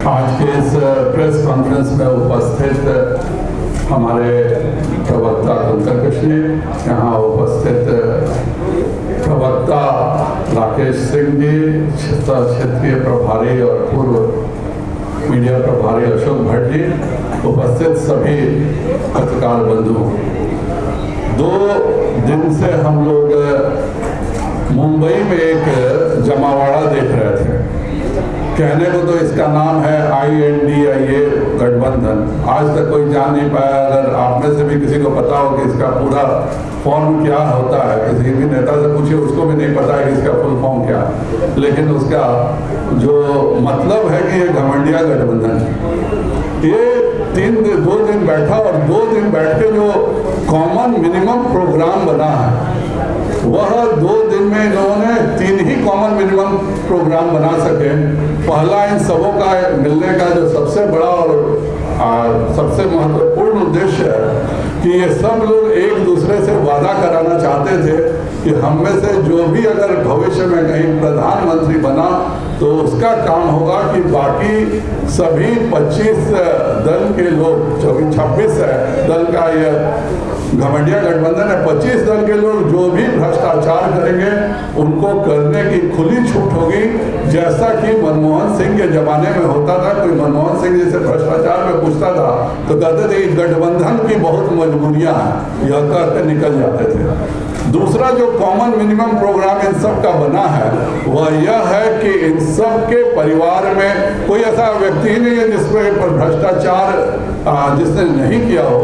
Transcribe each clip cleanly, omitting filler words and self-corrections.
आज के इस प्रेस कॉन्फ्रेंस में उपस्थित हमारे प्रवक्ता कुंतर कृष्ण, यहाँ उपस्थित प्रवक्ता राकेश सिंह जी, क्षेत्रीय प्रभारी और पूर्व मीडिया प्रभारी अशोक भट्ट जी, उपस्थित सभी पत्रकार बंधु। 2 दिन से हम लोग मुंबई में एक जमावड़ा देख रहे थे। कहने को तो इसका नाम है INDIA गठबंधन। आज तक कोई जान नहीं पाया। अगर आप में से भी किसी को पता हो कि इसका पूरा फॉर्म क्या होता है, किसी भी नेता से पूछिए, उसको भी नहीं पता है कि इसका फुल फॉर्म क्या है। लेकिन उसका जो मतलब है कि ये घमंडिया गठबंधन है। ये 2 दिन बैठा और 2 दिन बैठ के जो कॉमन मिनिमम प्रोग्राम बना है, वह 2 दिन में इन्होंने 3 ही कॉमन मिनिमम प्रोग्राम बना सके। पहला, इन सबों का मिलने का जो सबसे बड़ा और सबसे महत्वपूर्ण उद्देश्य है कि ये सब लोग एक दूसरे से वादा कराना चाहते थे कि हम में से जो भी अगर भविष्य में कहीं प्रधानमंत्री बना तो उसका काम होगा कि बाकी सभी 25 दल के लोग, 26 है दल का ये घमंडिया गठबंधन है, 25 दल के लोग जो भी भ्रष्टाचार करेंगे उनको करने की खुली छूट होगी। जैसा कि मनमोहन सिंह के जमाने में होता था। कोई मनमोहन सिंह जैसे भ्रष्टाचार में पूछता था तो कहते थे कि गठबंधन की बहुत मजबूरियां हैं, यह कहते निकल जाते थे। दूसरा जो कॉमन मिनिमम प्रोग्राम इन सब का बना है वह यह है कि इन सब के परिवार में कोई ऐसा व्यक्ति ही नहीं है जिसमें भ्रष्टाचार जिसने नहीं किया हो।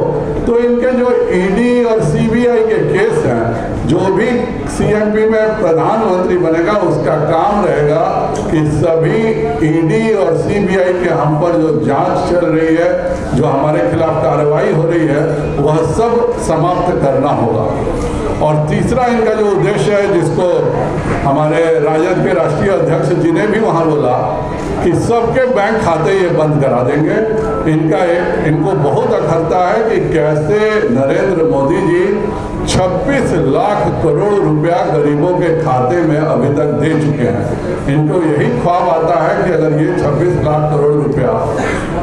तो इनके जो ED और CBI के केस हैं, जो भी CMP में प्रधानमंत्री बनेगा उसका काम रहेगा कि सभी ED और CBI के हम पर जो जांच चल रही है, जो हमारे खिलाफ कार्रवाई हो रही है, वह सब समाप्त करना होगा। और तीसरा इनका जो उद्देश्य है, जिसको हमारे राजद के राष्ट्रीय अध्यक्ष जी ने भी वहाँ बोला कि सबके बैंक खाते ये बंद करा देंगे। इनको बहुत अखरता है कि कैसे नरेंद्र मोदी जी 26 लाख करोड़ रुपया गरीबों के खाते में अभी तक दे चुके हैं। इनको यही ख्वाब आता है कि अगर ये 26 लाख करोड़ रुपया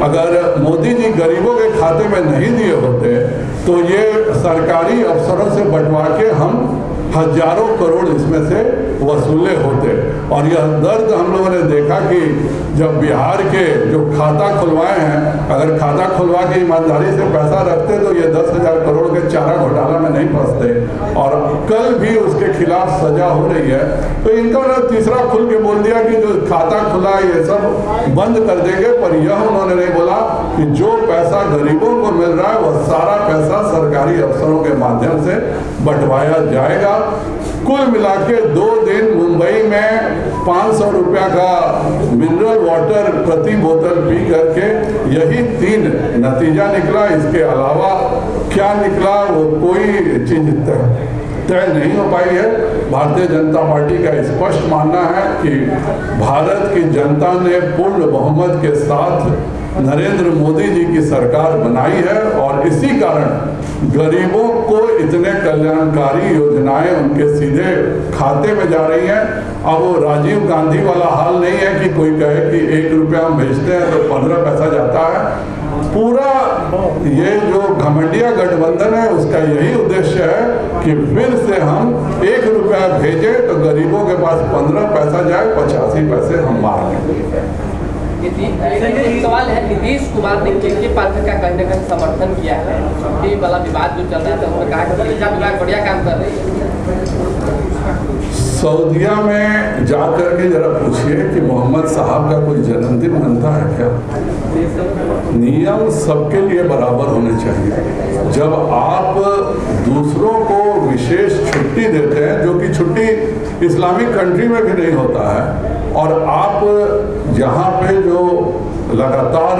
अगर मोदी जी गरीबों के खाते में नहीं दिए होते तो ये सरकारी अफसरों से बंटवा के हम हजारों करोड़ इसमें से वसूले होते। और यह दर्द हम लोगों ने देखा कि जब बिहार के जो खाता खुलवाए हैं, अगर खाता खुलवा के ईमानदारी से पैसा रखते तो ये 10,000 करोड़ के चारा घोटाला में नहीं फंसते। और कल भी उसके खिलाफ सजा हो रही है। तो इनका उन्होंने तीसरा खुल के बोल दिया कि जो खाता खुला ये सब बंद कर देंगे, पर यह उन्होंने नहीं बोला कि जो पैसा गरीबों को मिल रहा है वह सारा पैसा सरकारी अफसरों के माध्यम से बंटवाया जाएगा। कुल मिला के 2 दिन मुंबई में 500 रुपया का मिनरल वाटर प्रति बोतल पी करके यही 3 नतीजा निकला। इसके अलावा क्या निकला वो कोई चीज तय नहीं हो पाई है। भारतीय जनता पार्टी का स्पष्ट मानना है कि भारत की जनता ने पूर्ण बहुमत के साथ नरेंद्र मोदी जी की सरकार बनाई है और इसी कारण गरीबों को इतने कल्याणकारी योजनाएं उनके सीधे खाते में जा रही हैं। अब वो राजीव गांधी वाला हाल नहीं है कि कोई कहे कि 1 रुपया हम भेजते हैं तो 15 पैसा जाता है। पूरा ये जो घमंडिया गठबंधन है उसका यही उद्देश्य है कि फिर से हम 1 रुपया भेजें तो गरीबों के पास 15 पैसा जाए, 85 पैसे हम मार लें। एक सवाल है, नीतीश कुमार ने के पात्र का कहीं न कहीं समर्थन किया है। छुट्टी वाला विवाद जो चल रहा है तो उन्होंने कहा कि शिक्षा विभाग बढ़िया काम कर रही है। सऊदिया में जाकर के जरा पूछिए कि मोहम्मद साहब का कोई जन्मदिन मनता है क्या? नियम सबके लिए बराबर होने चाहिए। जब आप दूसरों को विशेष छुट्टी देते हैं, जो कि छुट्टी इस्लामिक कंट्री में भी नहीं होता है, और आप यहाँ पे जो लगातार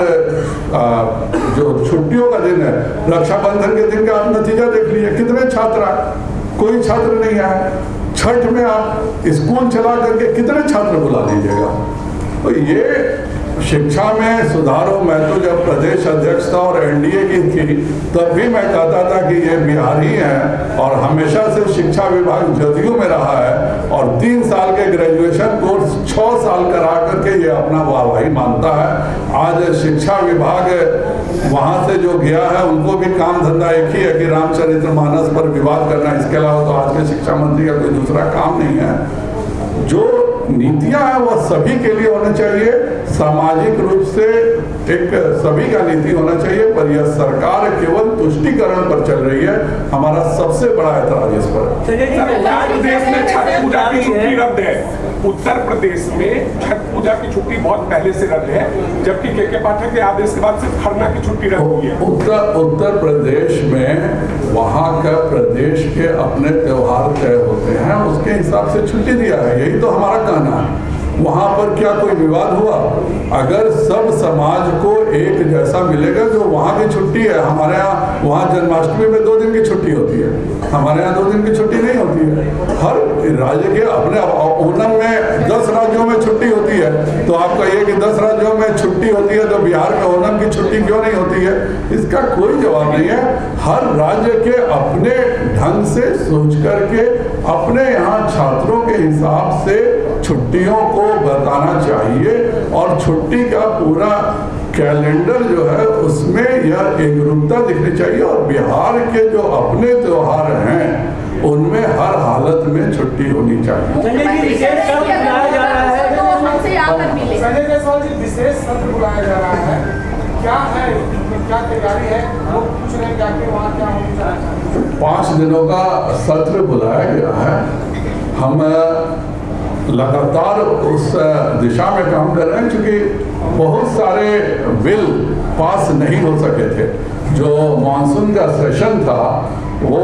जो छुट्टियों का दिन है, रक्षाबंधन के दिन का आप नतीजा देख लीजिए, कितने छात्र आए? कोई छात्र नहीं आए। छठ में आप स्कूल चला करके कितने छात्र बुला लीजिएगा? तो ये शिक्षा में सुधार हो। मैं तो जब प्रदेश अध्यक्ष था और एनडीए की थी तब भी मैं कहता था कि ये बिहार ही है, और हमेशा से शिक्षा विभाग जदयू में रहा है और 3 साल के ग्रेजुएशन कोर्स 6 साल करा करके ये अपना वाहवाही मानता है। आज शिक्षा विभाग वहाँ से जो गया है उनको भी काम धंधा एक ही है कि रामचरितमानस पर विवाद करना, इसके अलावा तो आज के शिक्षा मंत्री का कोई दूसरा काम नहीं है। जो नीतियां हैं वो सभी के लिए होना चाहिए, सामाजिक रूप से एक सभी का नीति होना चाहिए, पर यह सरकार केवल तुष्टीकरण पर चल रही है। हमारा सबसे बड़ा ऐतराज इस पर। उत्तर प्रदेश में छठ पूजा की छुट्टी रद्द है। उत्तर प्रदेश में छठ पूजा की छुट्टी बहुत पहले से रद्द है, जबकि के पाठक के आदेश के बाद सिर्फ खरना की छुट्टी रद्द हुई है। उत्तर प्रदेश में वहाँ का प्रदेश के अपने त्योहार तय होते हैं, उसके हिसाब से छुट्टी दिया है, यही तो हमारा कहना है। वहाँ पर क्या कोई विवाद हुआ? अगर सब समाज को एक जैसा मिलेगा, जो वहाँ की छुट्टी है, हमारे यहाँ वहाँ जन्माष्टमी में 2 दिन की छुट्टी होती है, हमारे यहाँ 2 दिन की छुट्टी नहीं होती है। हर राज्य के अपने, ओणम में 10 राज्यों में छुट्टी होती है, तो आप कहिए कि 10 राज्यों में छुट्टी होती है तो बिहार में ओणम की छुट्टी क्यों नहीं होती है? इसका कोई जवाब नहीं है। हर राज्य के अपने ढंग से सोच करके अपने यहाँ छात्रों के हिसाब से छुट्टियों को बताना चाहिए, और छुट्टी का पूरा कैलेंडर जो है उसमें यह एकरूपता दिखनी चाहिए। और बिहार के जो अपने त्योहार हैं उनमें हर हालत में छुट्टी होनी चाहिए। विशेष सत्र बुलाया जा रहा है, क्या है, क्या तैयारी है? लोग पूछ रहे हैं जाके वहाँ क्या होना चाहिए। 5 दिनों का सत्र बुलाया गया है। हम लगातार उस दिशा में काम कर रहे हैं, क्योंकि बहुत सारे बिल पास नहीं हो सके थे। जो मानसून का सेशन था वो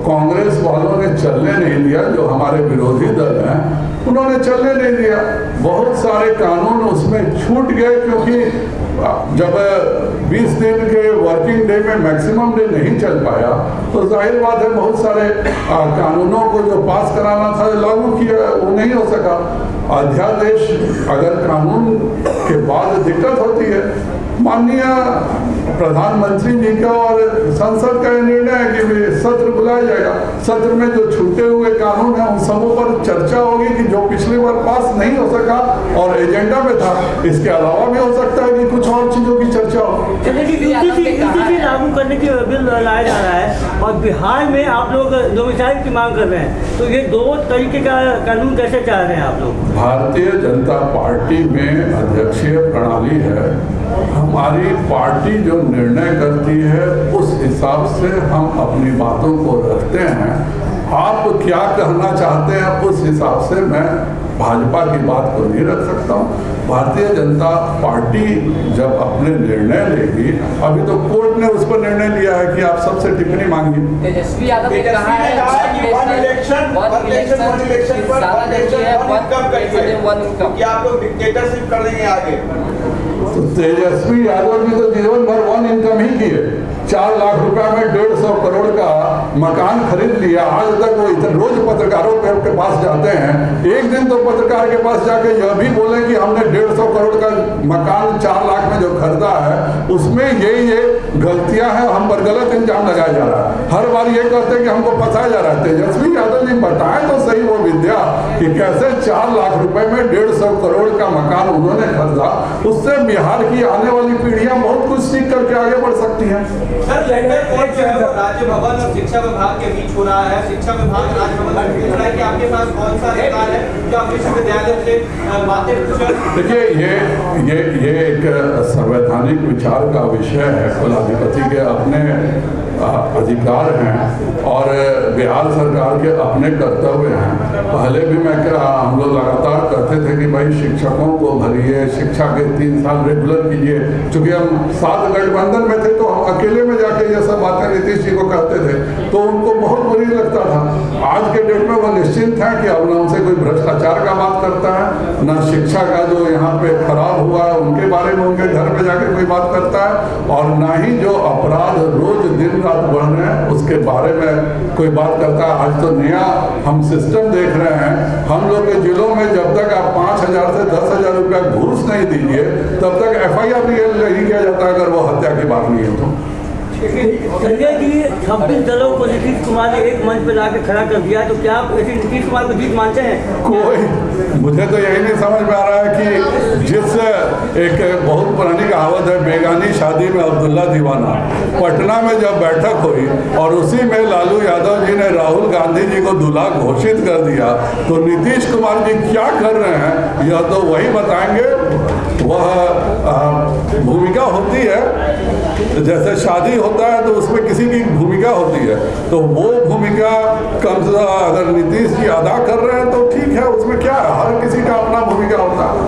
कांग्रेस वालों ने चलने नहीं दिया, जो हमारे विरोधी दल हैं उन्होंने चलने नहीं दिया। बहुत सारे कानून उसमें छूट गए, क्योंकि जब 20 दिन के वर्किंग डे में मैक्सिमम डे नहीं चल पाया तो जाहिर बात है बहुत सारे कानूनों को जो पास कराना था लागू किया वो नहीं हो सका। अध्यादेश अगर कानून के बाद दिक्कत होती है, माननीय प्रधानमंत्री जी का और संसद का यह निर्णय है कि सत्र बुलाया जाएगा। सत्र में जो छूटे हुए कानून हैं उन सबों पर चर्चा होगी कि जो पिछली बार पास नहीं हो सका और एजेंडा में था, इसके अलावा भी हो सकता है कि कुछ और चीजों की चर्चा हो। लागू करने की बिल लाया जा रहा है और बिहार में आप लोग डोमिसाइल की मांग कर रहे हैं, तो ये 2 तरीके का कानून कैसे चाह रहे हैं आप लोग? भारतीय जनता पार्टी में अध्यक्षीय प्रणाली है। हमारी पार्टी जो निर्णय करती है उस हिसाब से हम अपनी बातों को रखते हैं। आप क्या कहना चाहते हैं उस हिसाब से मैं भाजपा की बात को नहीं रख सकता हूँ। भारतीय जनता पार्टी जब अपने निर्णय लेगी, अभी तो कोर्ट ने उस पर निर्णय लिया है कि आप सबसे टिप्पणी मांगिए। तेजस्वी यादव ने कहा है आप लोग डिक्टेटरशिप कर देंगे आगे। तो तेजस्वी यादव जी तो जीवन भर 1 इनकम ही किए, 4 लाख रुपए में 150 करोड़ का मकान खरीद लिया। आज तक वो इतने रोज पत्रकारों के पास जाते हैं, एक दिन तो पत्रकार के पास जाके यह भी बोले कि हमने 150 करोड़ का मकान 4 लाख में जो खरीदा है उसमें ये गलतियां हैं, हम पर गलत इल्जाम लगाया जा रहा है। हर बार ये कहते हैं कि हमको फंसाया जा रहा है। तेजस्वी यादव जी बताएं तो सही वो विद्या कि कैसे 4 लाख रुपए में 150 करोड़ का मकान उन्होंने खरीदा। उससे बिहार की आने वाली पीढ़ियां बहुत कुछ सीख करके आगे बढ़ सकती हैं। सर, राज्य भवन और शिक्षा विभाग के बीच हो रहा है। शिक्षा विभाग राज्य भवन में पूछ रहा है कि आपके पास कौन सा अधिकार है जो आप विश्वविद्यालय से बातें पूछें? देखिए, ये एक संवैधानिक विचार का विषय है। कुलाधिपति के अपने अधिकार हैं और बिहार सरकार के अपने कर्तव्य हैं। पहले भी मैं हम लोग लगातार कहते थे कि भाई शिक्षकों को भरिए, शिक्षा के 3 साल रेगुलर कीजिए। चूंकि हम 7 गठबंधन में थे तो हम अकेले में जाके ये सब बातें नीतीश जी को कहते थे तो उनको बहुत बुरी लगता था। आज के डेट में वो निश्चिंत है कि अब न उनसे कोई भ्रष्टाचार का बात करता है, न शिक्षा का जो यहाँ पे खराब हुआ है उनके बारे में उनके घर घर में जाके कोई बात करता है, और ना ही जो अपराध रोज दिन रात बढ़ रहे हैं उसके बारे में कोई बात करता है। आज तो नया हम सिस्टम देख रहे हैं, हम लोग के जिलों में जब तक आप 5,000 से 10,000 रुपया घूस नहीं दीजिए तब तक FIR नहीं किया जाता अगर वो हत्या की बात नहीं है तो। संजय जी, 26 दलों को नीतीश कुमार ने एक मंच पर लाके खड़ा कर दिया, तो क्या आप ऐसे नीतीश कुमार को जीत मानते हैं? कोई, मुझे तो यही नहीं समझ में आ रहा है कि जिस एक बहुत पुरानी कहावत है, बेगानी शादी में अब्दुल्ला दीवाना, पटना में जब बैठक हुई और उसी में लालू यादव जी ने राहुल गांधी जी को दूल्हा घोषित कर दिया, तो नीतीश कुमार जी क्या कर रहे हैं यह तो वही बताएंगे। वह भूमिका होती है, जैसे शादी होता है तो उसमें किसी की भूमिका होती है, तो वो भूमिका कम से कम अगर नीतीश जी अदा कर रहे हैं तो ठीक है, उसमें क्या है, हर किसी का अपना भूमिका होता है।